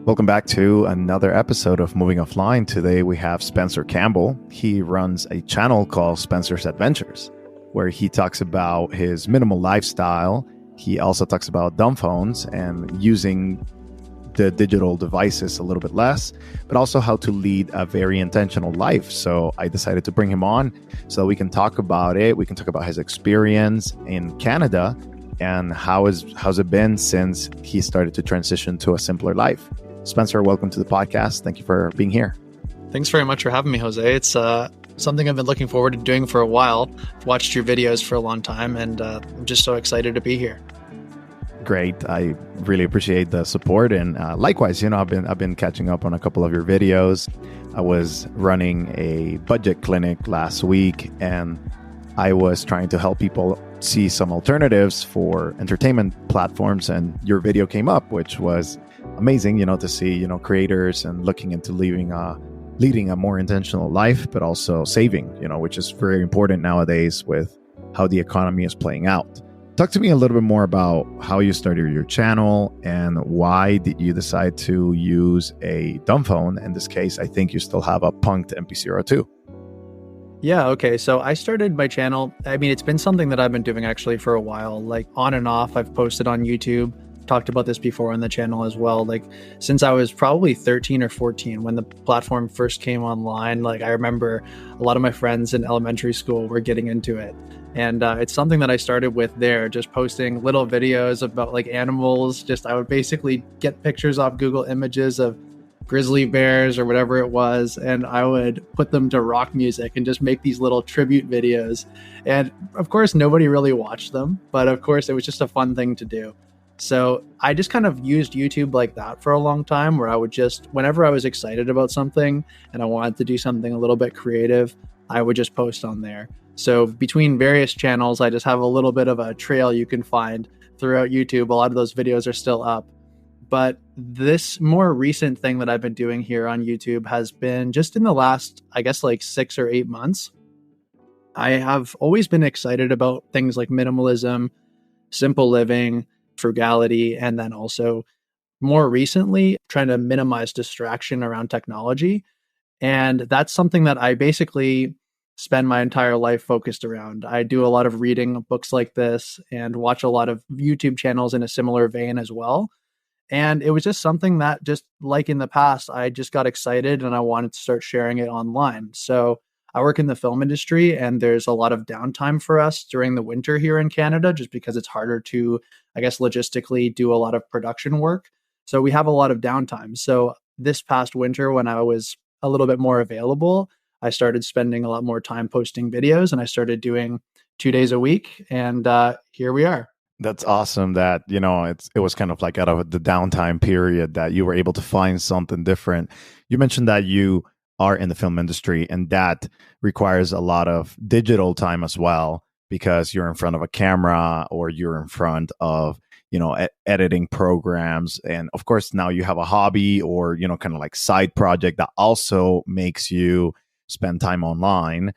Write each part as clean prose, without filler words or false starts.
Welcome back to another episode of Moving Offline. Today we have Spencer Campbell. He runs a channel called Spencer's Adventures, where he talks about his minimal lifestyle. He also talks about dumb phones and using the digital devices a little bit less, but also how to lead a very intentional life. So I decided to bring him on so we can talk about it. We can talk about his experience in Canada and how's it been since he started to transition to a simpler life. Spencer, welcome to the podcast. Thank you for being here. Thanks very much for having me, Jose. It's something I've been looking forward to doing for a while. I've watched your videos for a long time, and I'm just so excited to be here. Great. I really appreciate the support. And likewise, I've been catching up on a couple of your videos. I was running a budget clinic last week, and I was trying to help people see some alternatives for entertainment platforms. And your video came up, which was amazing, to see, creators and looking into leading a more intentional life, but also saving, which is very important nowadays with how the economy is playing out. Talk to me a little bit more about how you started your channel and why did you decide to use a dumb phone? In this case, I think you still have a punked MP02. Yeah, okay. So I started my channel. It's been something that I've been doing actually for a while, like on and off. I've posted on YouTube, talked about this before on the channel as well. Like since I was probably 13 or 14 when the platform first came online, I remember a lot of my friends in elementary school were getting into it. And it's something that I started with there, just posting little videos about animals. I would basically get pictures off Google Images of grizzly bears or whatever it was, and I would put them to rock music and just make these little tribute videos. And of course, nobody really watched them, but of course, it was just a fun thing to do. So I just kind of used YouTube like that for a long time, where I would just, whenever I was excited about something and I wanted to do something a little bit creative, I would just post on there. So between various channels, I just have a little bit of a trail you can find throughout YouTube. A lot of those videos are still up. But this more recent thing that I've been doing here on YouTube has been just in the last, 6 or 8 months. I have always been excited about things like minimalism, simple living, frugality, and then also more recently trying to minimize distraction around technology. And that's something that I basically spend my entire life focused around. I do a lot of reading books like this and watch a lot of YouTube channels in a similar vein as well. And it was just something that, just like in the past, I just got excited and I wanted to start sharing it online. So I work in the film industry, and there's a lot of downtime for us during the winter here in Canada, just because it's harder to, logistically do a lot of production work. So we have a lot of downtime. So this past winter, when I was a little bit more available, I started spending a lot more time posting videos, and I started doing 2 days a week. And here we are. That's awesome that, it was kind of like out of the downtime period that you were able to find something different. You mentioned that you are in the film industry, and that requires a lot of digital time as well, because you're in front of a camera or you're in front of, editing programs. And of course, now you have a hobby or, kind of like side project that also makes you spend time online,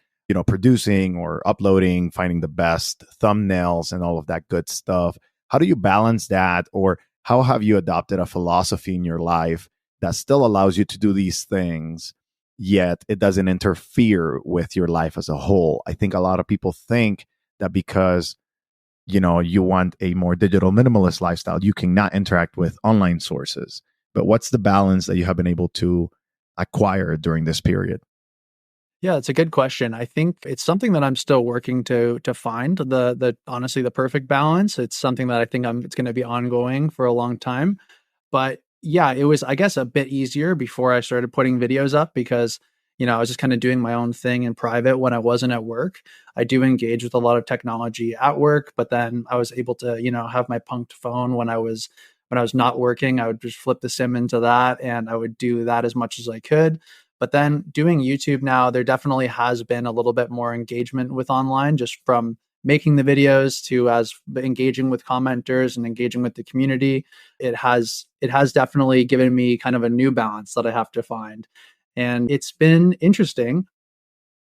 producing or uploading, finding the best thumbnails and all of that good stuff. How do you balance that? Or how have you adopted a philosophy in your life that still allows you to do these things, yet it doesn't interfere with your life as a whole? I think a lot of people think that because, you want a more digital minimalist lifestyle, you cannot interact with online sources. But what's the balance that you have been able to acquire during this period? Yeah, it's a good question. I think it's something that I'm still working to find the honestly the perfect balance. It's something that I think it's going to be ongoing for a long time. But yeah, it was, a bit easier before I started putting videos up because, I was just kind of doing my own thing in private when I wasn't at work. I do engage with a lot of technology at work, but then I was able to, have my punked phone when I was not working. I would just flip the SIM into that, and I would do that as much as I could. But then doing YouTube now, there definitely has been a little bit more engagement with online, just from making the videos to as engaging with commenters and engaging with the community. It has definitely given me kind of a new balance that I have to find. And it's been interesting.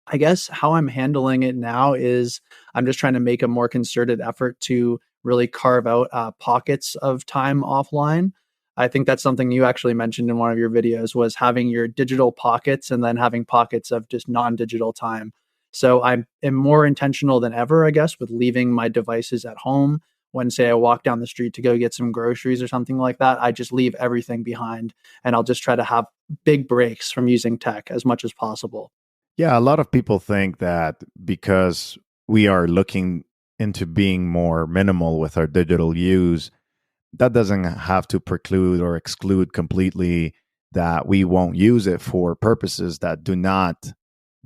I guess how I'm handling it now is I'm just trying to make a more concerted effort to really carve out pockets of time offline. I think that's something you actually mentioned in one of your videos, was having your digital pockets and then having pockets of just non-digital time. So I am more intentional than ever, I guess, with leaving my devices at home. When, say, I walk down the street to go get some groceries or something like that, I just leave everything behind, and I'll just try to have big breaks from using tech as much as possible. Yeah, a lot of people think that because we are looking into being more minimal with our digital use, that doesn't have to preclude or exclude completely that we won't use it for purposes that do not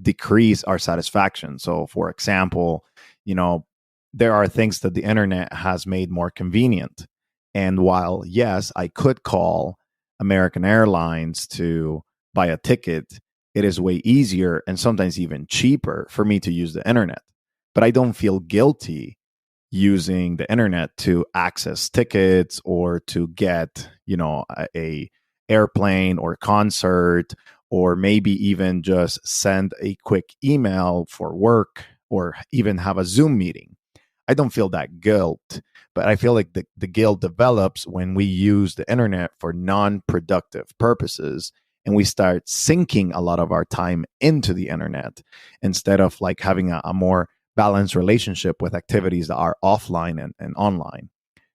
decrease our satisfaction. So, for example, you know, there are things that the internet has made more convenient. And while, yes, I could call American Airlines to buy a ticket, it is way easier and sometimes even cheaper for me to use the internet. But I don't feel guilty using the internet to access tickets or to get a airplane or concert, or maybe even just send a quick email for work or even have a Zoom meeting. I don't feel that guilt, but I feel like the guilt develops when we use the internet for non-productive purposes and we start sinking a lot of our time into the internet instead of like having a more balanced relationship with activities that are offline and online.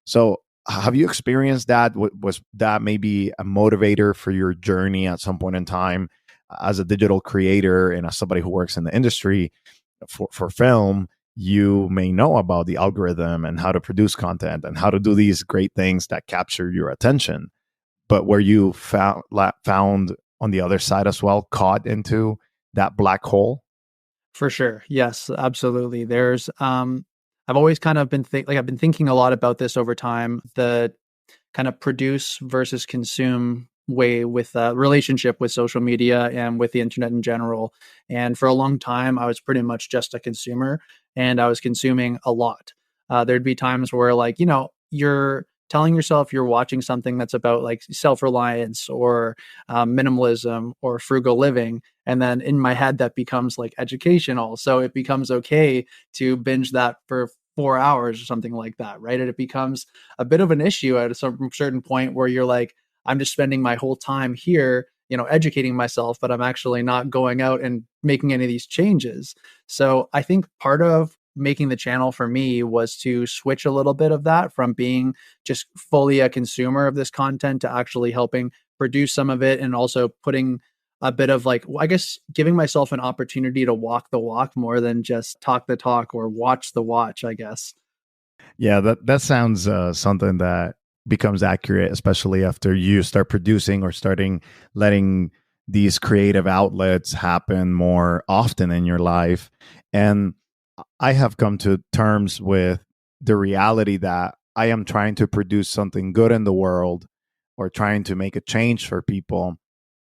So, have you experienced that? Was that maybe a motivator for your journey at some point in time as a digital creator and as somebody who works in the industry for film? You may know about the algorithm and how to produce content and how to do these great things that capture your attention. But were you found on the other side as well, caught into that black hole? For sure. Yes, absolutely. I've always kind of I've been thinking a lot about this over time, the kind of produce versus consume way with relationship with social media and with the internet in general. And for a long time, I was pretty much just a consumer, and I was consuming a lot. There'd be times where, like, you're telling yourself you're watching something that's about like self-reliance or minimalism or frugal living, and then in my head that becomes like educational, so it becomes okay to binge that for 4 hours or something like that, right? And it becomes a bit of an issue at a certain point where you're like, I'm just spending my whole time here, educating myself, but I'm actually not going out and making any of these changes. So I think part of making the channel for me was to switch a little bit of that from being just fully a consumer of this content to actually helping produce some of it, and also putting a bit of, like, I guess, giving myself an opportunity to walk the walk more than just talk the talk or watch the watch, I guess. Yeah, that sounds something that becomes accurate, especially after you start producing or starting letting these creative outlets happen more often in your life. And I have come to terms with the reality that I am trying to produce something good in the world or trying to make a change for people,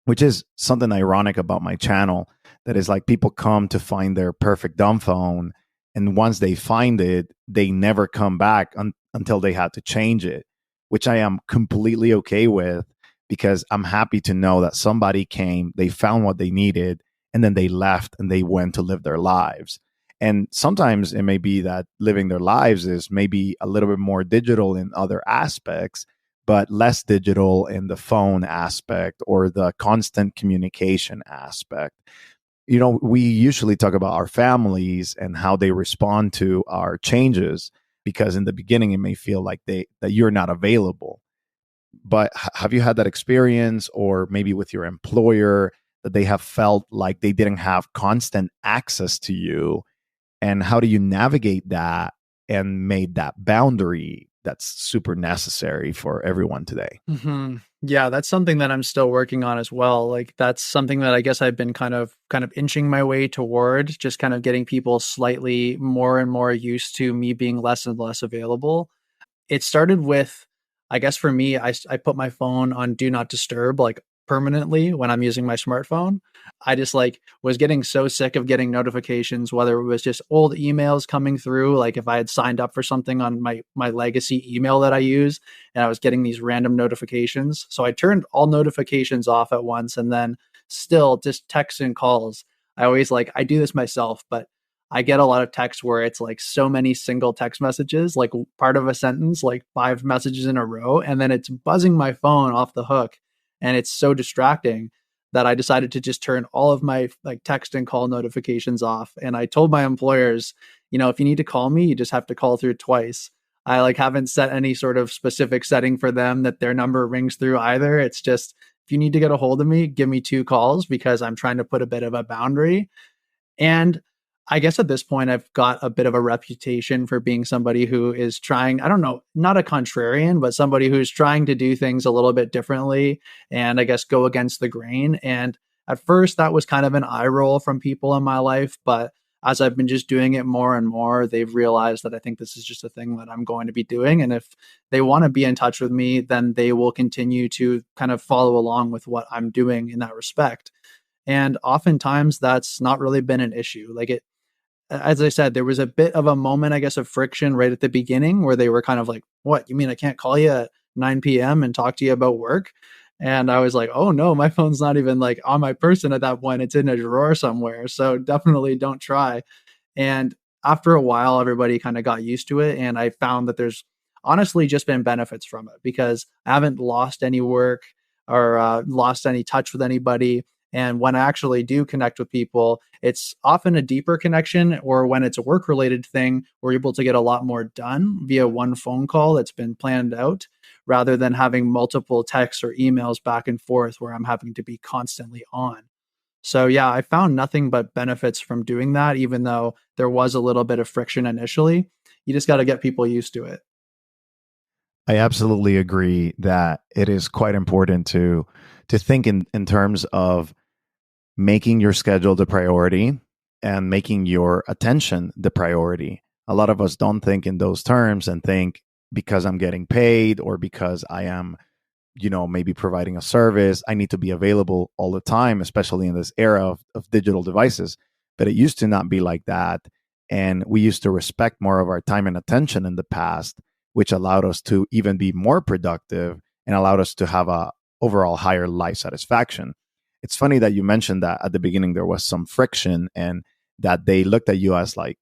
which is something ironic about my channel. That is like people come to find their perfect dumb phone, and once they find it, they never come back until they had to change it, which I am completely okay with, because I'm happy to know that somebody came, they found what they needed, and then they left and they went to live their lives. And sometimes it may be that living their lives is maybe a little bit more digital in other aspects, but less digital in the phone aspect or the constant communication aspect. We usually talk about our families and how they respond to our changes, because in the beginning it may feel like that you're not available. But have you had that experience, or maybe with your employer, that they have felt like they didn't have constant access to you? And how do you navigate that and made that boundary that's super necessary for everyone today? Yeah, that's something that I'm still working on as well. Like, that's something that I guess I've been kind of inching my way toward, just kind of getting people slightly more and more used to me being less and less available. It started with, I guess for me, I put my phone on do not disturb, like, permanently when I'm using my smartphone. I just, like, was getting so sick of getting notifications, whether it was just old emails coming through, like if I had signed up for something on my legacy email that I use, and I was getting these random notifications. So I turned all notifications off at once, and then still just texts and calls. I always, like, I do this myself, but I get a lot of text where it's like so many single text messages, like part of a sentence, like 5 messages in a row, and then it's buzzing my phone off the hook. And it's so distracting that I decided to just turn all of my like text and call notifications off. And I told my employers, if you need to call me, you just have to call through twice. I like haven't set any sort of specific setting for them that their number rings through either. It's just if you need to get a hold of me, give me 2 calls because I'm trying to put a bit of a boundary. And I guess at this point, I've got a bit of a reputation for being somebody who is trying, I don't know, not a contrarian, but somebody who's trying to do things a little bit differently and I guess go against the grain. And at first, that was kind of an eye roll from people in my life. But as I've been just doing it more and more, they've realized that I think this is just a thing that I'm going to be doing. And if they want to be in touch with me, then they will continue to kind of follow along with what I'm doing in that respect. And oftentimes that's not really been an issue. Like it, as I said, there was a bit of a moment, I guess, of friction right at the beginning where they were kind of like, what, you mean I can't call you at 9 p.m. and talk to you about work? And I was like, oh no, my phone's not even like on my person at that point. It's in a drawer somewhere. So definitely don't try. And after a while, everybody kind of got used to it. And I found that there's honestly just been benefits from it because I haven't lost any work or lost any touch with anybody. And when I actually do connect with people, it's often a deeper connection, or when it's a work related thing, we're able to get a lot more done via one phone call that's been planned out rather than having multiple texts or emails back and forth where I'm having to be constantly on. So, yeah, I found nothing but benefits from doing that, even though there was a little bit of friction initially. You just got to get people used to it. I absolutely agree that it is quite important to think in terms of making your schedule the priority and making your attention the priority. A lot of us don't think in those terms and think because I'm getting paid or because I am, maybe providing a service, I need to be available all the time, especially in this era of digital devices. But it used to not be like that. And we used to respect more of our time and attention in the past, which allowed us to even be more productive and allowed us to have a overall higher life satisfaction. It's funny that you mentioned that at the beginning there was some friction and that they looked at you as like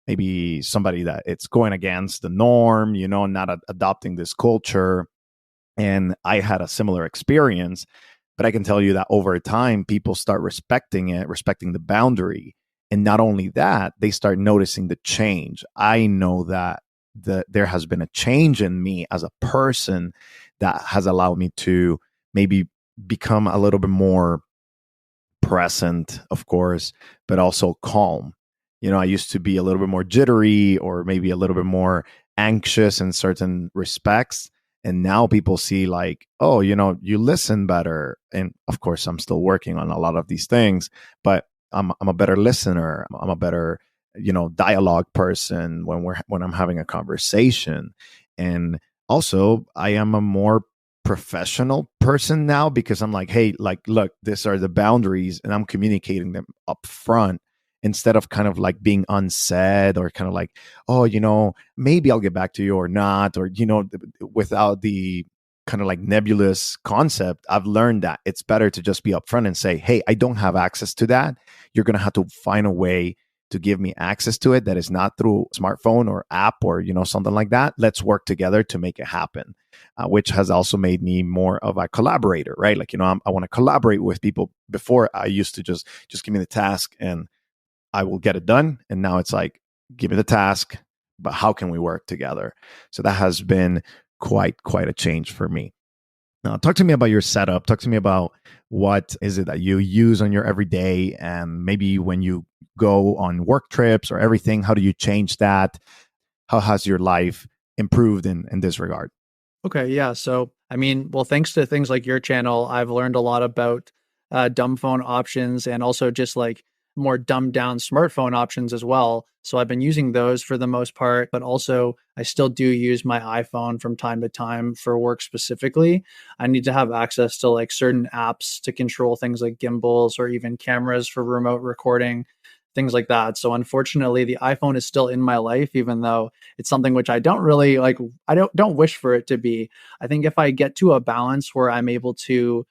maybe somebody that it's going against the norm, not adopting this culture. And I had a similar experience, but I can tell you that over time, people start respecting it, respecting the boundary. And not only that, they start noticing the change. I know that there has been a change in me as a person that has allowed me to maybe become a little bit more present, of course, but also calm. I used to be a little bit more jittery or maybe a little bit more anxious in certain respects. And now people see like, oh, you listen better. And of course, I'm still working on a lot of these things, but I'm a better listener. I'm a better, dialogue person when I'm having a conversation. And also I am a more professional person now because I'm like, hey, like, look, these are the boundaries and I'm communicating them up front instead of kind of like being unsaid or kind of like, oh, maybe I'll get back to you or not, or, without the kind of like nebulous concept. I've learned that it's better to just be upfront and say, hey, I don't have access to that. You're going to have to find a way to give me access to it that is not through smartphone or app or, something like that. Let's work together to make it happen, which has also made me more of a collaborator, right? Like, I want to collaborate with people. Before I used to just give me the task and I will get it done. And now it's like, give me the task, but how can we work together? So that has been quite a change for me. Now, talk to me about your setup. Talk to me about what is it that you use on your everyday, and maybe when you go on work trips or everything, how do you change that? How has your life improved in this regard? Okay, yeah. So, I mean, well, thanks to things like your channel, I've learned a lot about dumb phone options and also just like more dumbed down smartphone options as well. So I've been using those for the most part, but also I still do use my iPhone from time to time for work specifically. I need to have access to like certain apps to control things like gimbals or even cameras for remote recording, things like that. So unfortunately, the iPhone is still in my life, even though it's something which I don't really like. I don't wish for it to be. I think if I get to a balance where I'm able to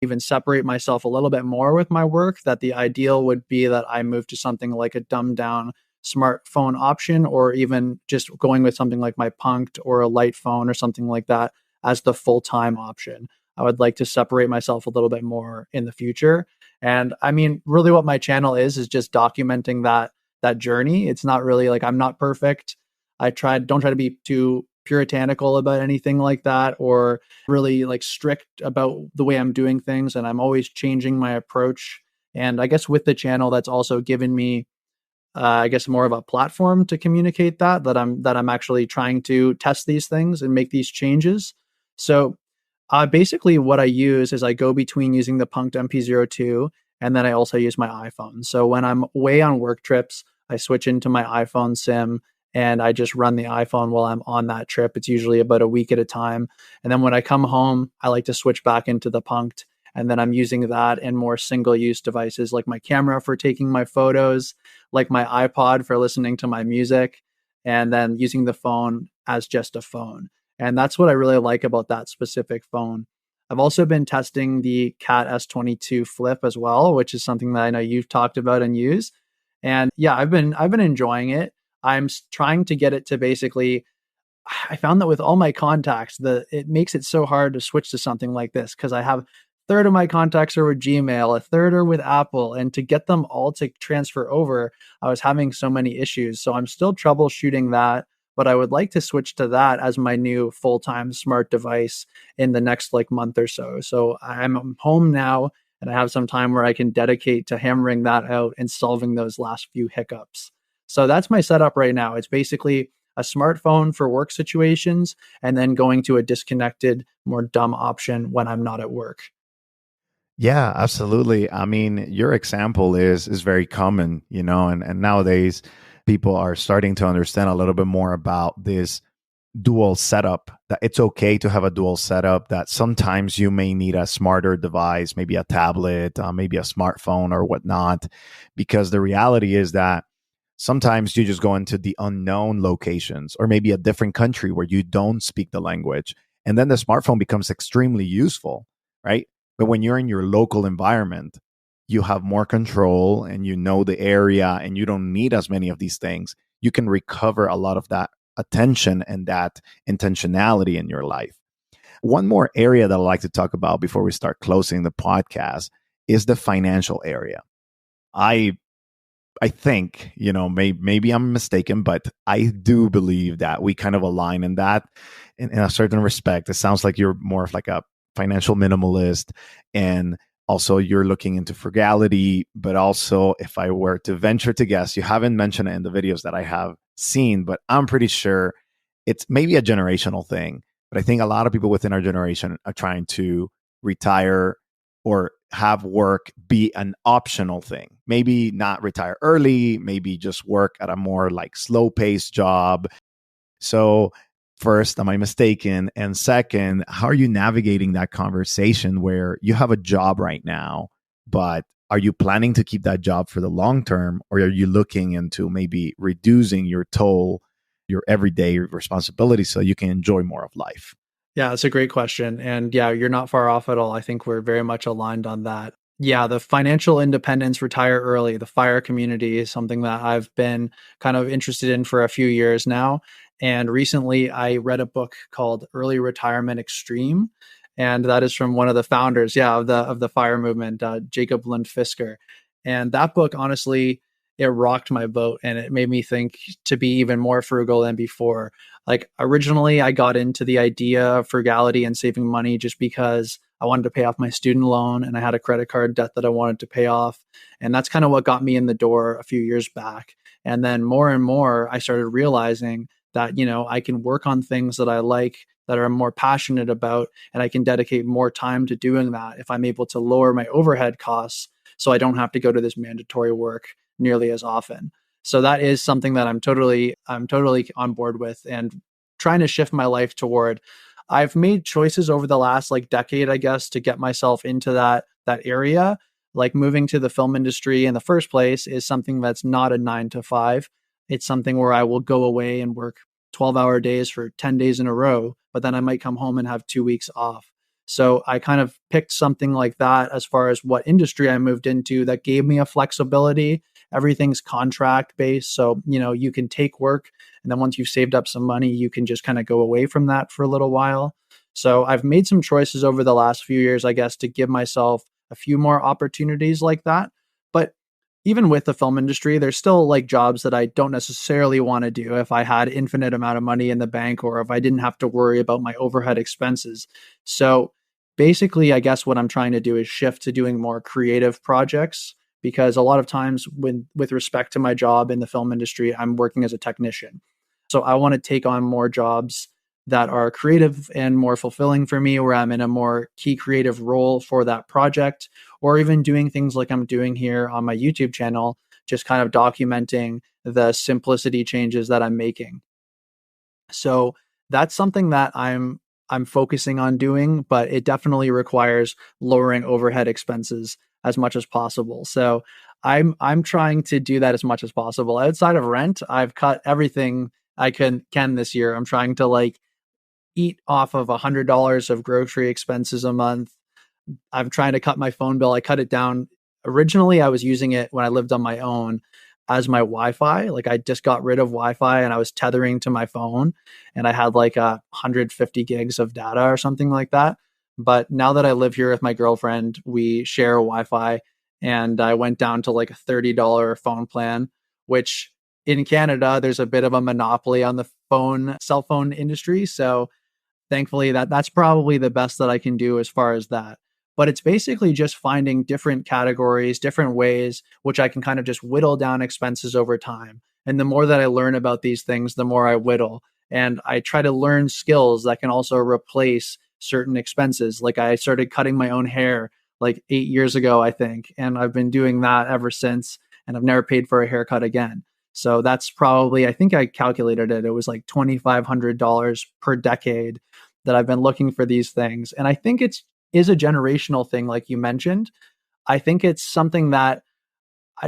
even separate myself a little bit more with my work, that the ideal would be that I move to something like a dumbed down smartphone option, or even just going with something like my Punkt or a light phone or something like that as the full-time option. I would like to separate myself a little bit more in the future. And I mean, really what my channel is just documenting that journey. It's not really like, I'm not perfect. Don't try to be too puritanical about anything like that, or really like strict about the way I'm doing things. And I'm always changing my approach. And I guess with the channel, that's also given me, I guess, more of a platform to communicate that I'm actually trying to test these things and make these changes. So basically what I use is I go between using the Punkt MP02, and then I also use my iPhone. So when I'm away on work trips, I switch into my iPhone SIM and I just run the iPhone while I'm on that trip. It's usually about a week at a time. And then when I come home, I like to switch back into the Punkt. And then I'm using that and more single use devices like my camera for taking my photos, like my iPod for listening to my music, and then using the phone as just a phone. And that's what I really like about that specific phone. I've also been testing the Cat S22 Flip as well, which is something that I know you've talked about and use. And yeah, I've been enjoying it. I'm trying to get it to basically, I found that with all my contacts, it makes it so hard to switch to something like this because I have a third of my contacts are with Gmail, a third are with Apple, and to get them all to transfer over, I was having so many issues. So I'm still troubleshooting that, but I would like to switch to that as my new full-time smart device in the next like month or so. So I'm home now and I have some time where I can dedicate to hammering that out and solving those last few hiccups. So that's my setup right now. It's basically a smartphone for work situations and then going to a disconnected, more dumb option when I'm not at work. Yeah, absolutely. I mean, your example is very common, and nowadays people are starting to understand a little bit more about this dual setup, that it's okay to have a dual setup, that sometimes you may need a smarter device, maybe a tablet, maybe a smartphone or whatnot, because the reality is that sometimes you just go into the unknown locations or maybe a different country where you don't speak the language. And then the smartphone becomes extremely useful, right? But when you're in your local environment, you have more control and you know the area and you don't need as many of these things. You can recover a lot of that attention and that intentionality in your life. One more area that I'd like to talk about before we start closing the podcast is the financial area. I think, maybe I'm mistaken, but I do believe that we kind of align in that in a certain respect. It sounds like you're more of like a financial minimalist, and also you're looking into frugality. But also, if I were to venture to guess, you haven't mentioned it in the videos that I have seen, but I'm pretty sure it's maybe a generational thing. But I think a lot of people within our generation are trying to retire or have work be an optional thing. Maybe not retire early, maybe just work at a more like slow paced job. So first, am I mistaken? And second, how are you navigating that conversation where you have a job right now, but are you planning to keep that job for the long term, or are you looking into maybe reducing your toll, your everyday responsibility so you can enjoy more of life? Yeah, that's a great question. And yeah, you're not far off at all. I think we're very much aligned on that. Yeah, the financial independence, retire early, the FIRE community is something that I've been kind of interested in for a few years now. And recently I read a book called Early Retirement Extreme. And that is from one of the founders, yeah, of the FIRE movement, Jacob Lund Fisker. And that book, honestly, it rocked my boat and it made me think to be even more frugal than before. Like originally, I got into the idea of frugality and saving money just because I wanted to pay off my student loan and I had a credit card debt that I wanted to pay off. And that's kind of what got me in the door a few years back. And then more and more, I started realizing that, I can work on things that I like, that I'm more passionate about, and I can dedicate more time to doing that if I'm able to lower my overhead costs so I don't have to go to this mandatory work nearly as often. So that is something that I'm totally on board with and trying to shift my life toward. I've made choices over the last like decade, I guess, to get myself into that area. Like moving to the film industry in the first place is something that's not a 9 to 5. It's something where I will go away and work 12-hour days for 10 days in a row, but then I might come home and have 2 weeks off. So I kind of picked something like that as far as what industry I moved into that gave me a flexibility everything's contract based. So, you can take work, and then once you've saved up some money, you can just kind of go away from that for a little while. So I've made some choices over the last few years, I guess, to give myself a few more opportunities like that. But even with the film industry, there's still like jobs that I don't necessarily want to do if I had infinite amount of money in the bank, or if I didn't have to worry about my overhead expenses. So basically, I guess what I'm trying to do is shift to doing more creative projects, because a lot of times with respect to my job in the film industry, I'm working as a technician. So I want to take on more jobs that are creative and more fulfilling for me, where I'm in a more key creative role for that project, or even doing things like I'm doing here on my YouTube channel, just kind of documenting the simplicity changes that I'm making. So that's something that I'm focusing on doing, but it definitely requires lowering overhead expenses as much as possible. So I'm trying to do that as much as possible. Outside of rent, I've cut everything I can this year. I'm trying to like eat off of $100 of grocery expenses a month. I'm trying to cut my phone bill. I cut it down. Originally, I was using it when I lived on my own as my Wi-Fi. Like I just got rid of Wi-Fi and I was tethering to my phone, and I had like 150 gigs of data or something like that. But now that I live here with my girlfriend, we share Wi-Fi, and I went down to like a $30 phone plan, which in Canada, there's a bit of a monopoly on the cell phone industry. So thankfully that's probably the best that I can do as far as that. But it's basically just finding different categories, different ways which I can kind of just whittle down expenses over time. And the more that I learn about these things, the more I whittle. And I try to learn skills that can also replace certain expenses. Like I started cutting my own hair like 8 years ago, I think. And I've been doing that ever since. And I've never paid for a haircut again. So that's probably, I think I calculated it. It was like $2,500 per decade that I've been looking for these things. And I think is a generational thing, like you mentioned. I think it's something that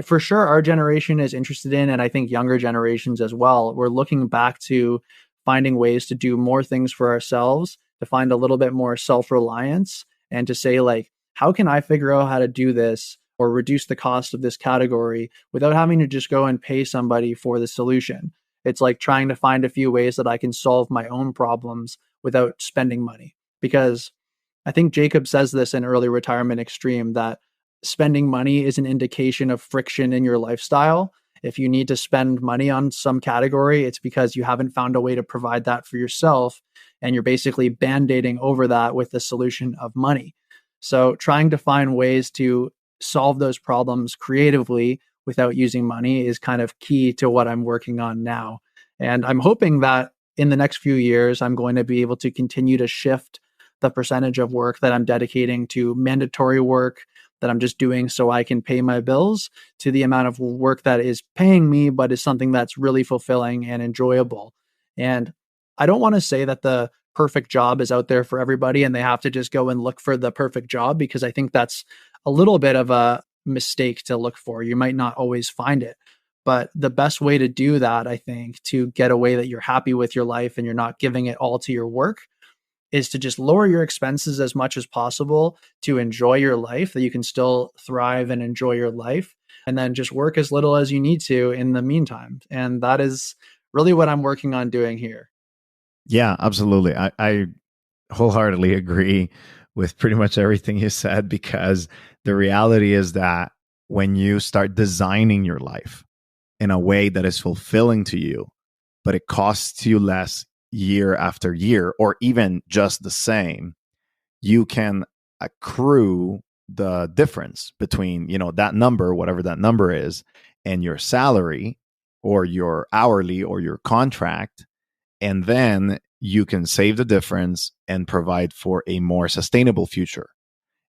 for sure our generation is interested in, and I think younger generations as well. We're looking back to finding ways to do more things for ourselves, to find a little bit more self-reliance, and to say like, how can I figure out how to do this or reduce the cost of this category without having to just go and pay somebody for the solution? It's like trying to find a few ways that I can solve my own problems without spending money. Because I think Jacob says this in Early Retirement Extreme, that spending money is an indication of friction in your lifestyle. If you need to spend money on some category, it's because you haven't found a way to provide that for yourself. And you're basically band-aiding over that with the solution of money. So trying to find ways to solve those problems creatively without using money is kind of key to what I'm working on now. And I'm hoping that in the next few years, I'm going to be able to continue to shift the percentage of work that I'm dedicating to mandatory work that I'm just doing so I can pay my bills, to the amount of work that is paying me, but is something that's really fulfilling and enjoyable. And I don't want to say that the perfect job is out there for everybody and they have to just go and look for the perfect job, because I think that's a little bit of a mistake to look for. You might not always find it. But the best way to do that, I think, to get a way that you're happy with your life and you're not giving it all to your work, is to just lower your expenses as much as possible to enjoy your life, that you can still thrive and enjoy your life, and then just work as little as you need to in the meantime. And that is really what I'm working on doing here. Yeah, absolutely. I wholeheartedly agree with pretty much everything you said, because the reality is that when you start designing your life in a way that is fulfilling to you, but it costs you less year after year, or even just the same, you can accrue the difference between, that number, whatever that number is, and your salary or your hourly or your contract. And then you can save the difference and provide for a more sustainable future.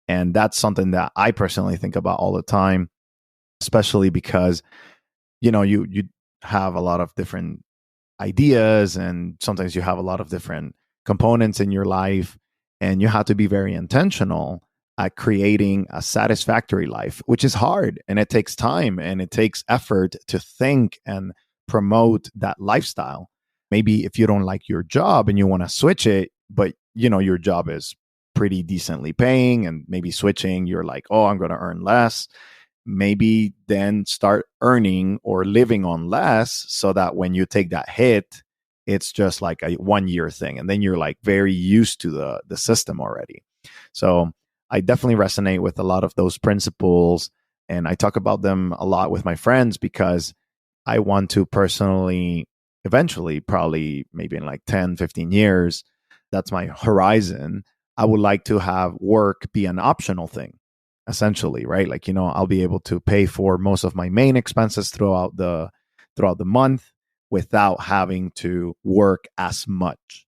And that's something that I personally think about all the time, especially because, you have a lot of different ideas, and sometimes you have a lot of different components in your life, and you have to be very intentional at creating a satisfactory life, which is hard, and it takes time and it takes effort to think and promote that lifestyle. Maybe if you don't like your job and you want to switch it, but your job is pretty decently paying, and maybe switching, you're like, oh, I'm going to earn less. maybe then start earning or living on less so that when you take that hit, it's just like a 1 year thing. And then you're like very used to the system already. So I definitely resonate with a lot of those principles. And I talk about them a lot with my friends because I want to personally, eventually, probably maybe in like 10, 15 years, that's my horizon. I would like to have work be an optional thing, essentially, right? Like, I'll be able to pay for most of my main expenses throughout the month without having to work as much.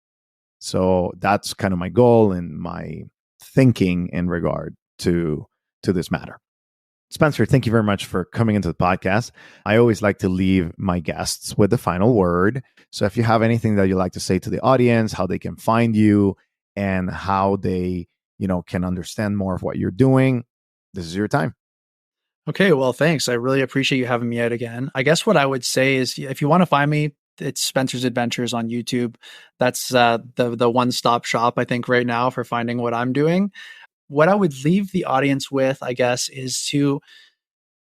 So that's kind of my goal and my thinking in regard to this matter. Spencer, thank you very much for coming into the podcast. I always like to leave my guests with the final word. So if you have anything that you'd like to say to the audience, how they can find you and how they, can understand more of what you're doing, this is your time. Okay, well, thanks. I really appreciate you having me out again. I guess what I would say is if you want to find me, it's Spencer's Adventures on YouTube. That's the one-stop shop, I think, right now for finding what I'm doing. What I would leave the audience with, I guess, is to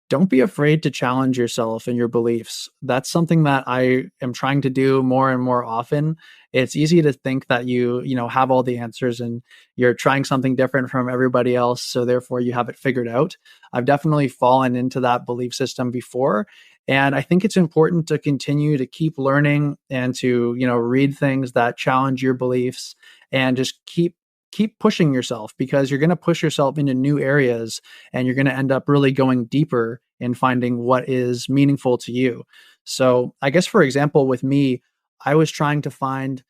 don't be afraid to challenge yourself and your beliefs. That's something that I am trying to do more and more often. It's easy to think that you have all the answers and you're trying something different from everybody else, so therefore you have it figured out. I've definitely fallen into that belief system before, and I think it's important to continue to keep learning and to, read things that challenge your beliefs and just keep pushing yourself, because you're going to push yourself into new areas and you're going to end up really going deeper in finding what is meaningful to you. So I guess, for example, with me, I was trying to find,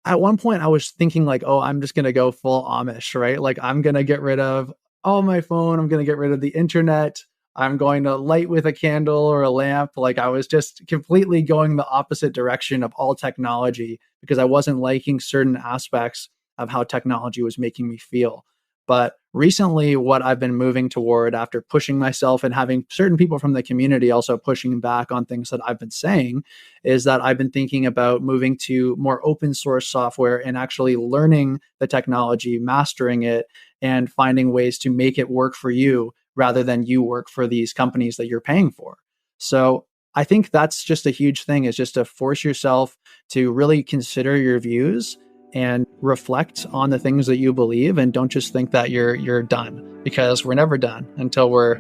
at one point I was thinking like, oh, I'm just going to go full Amish, right? Like I'm going to get rid of all my phone. I'm going to get rid of the internet. I'm going to light with a candle or a lamp. Like I was just completely going the opposite direction of all technology because I wasn't liking certain aspects of how technology was making me feel. But recently, what I've been moving toward after pushing myself and having certain people from the community also pushing back on things that I've been saying is that I've been thinking about moving to more open source software and actually learning the technology, mastering it, and finding ways to make it work for you rather than you work for these companies that you're paying for. So I think that's just a huge thing, is just to force yourself to really consider your views and reflect on the things that you believe, and don't just think that you're done, because we're never done until we're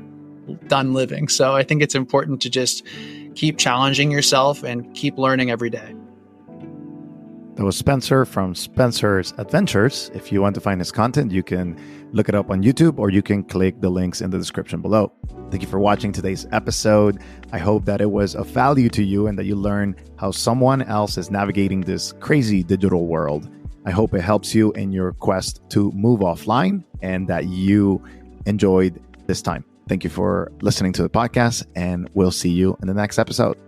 done living. So I think it's important to just keep challenging yourself and keep learning every day. That was Spencer from Spencer's Adventures. If you want to find his content, you can look it up on YouTube or you can click the links in the description below. Thank you for watching today's episode. I hope that it was of value to you and that you learn how someone else is navigating this crazy digital world. I hope it helps you in your quest to move offline and that you enjoyed this time. Thank you for listening to the podcast, and we'll see you in the next episode.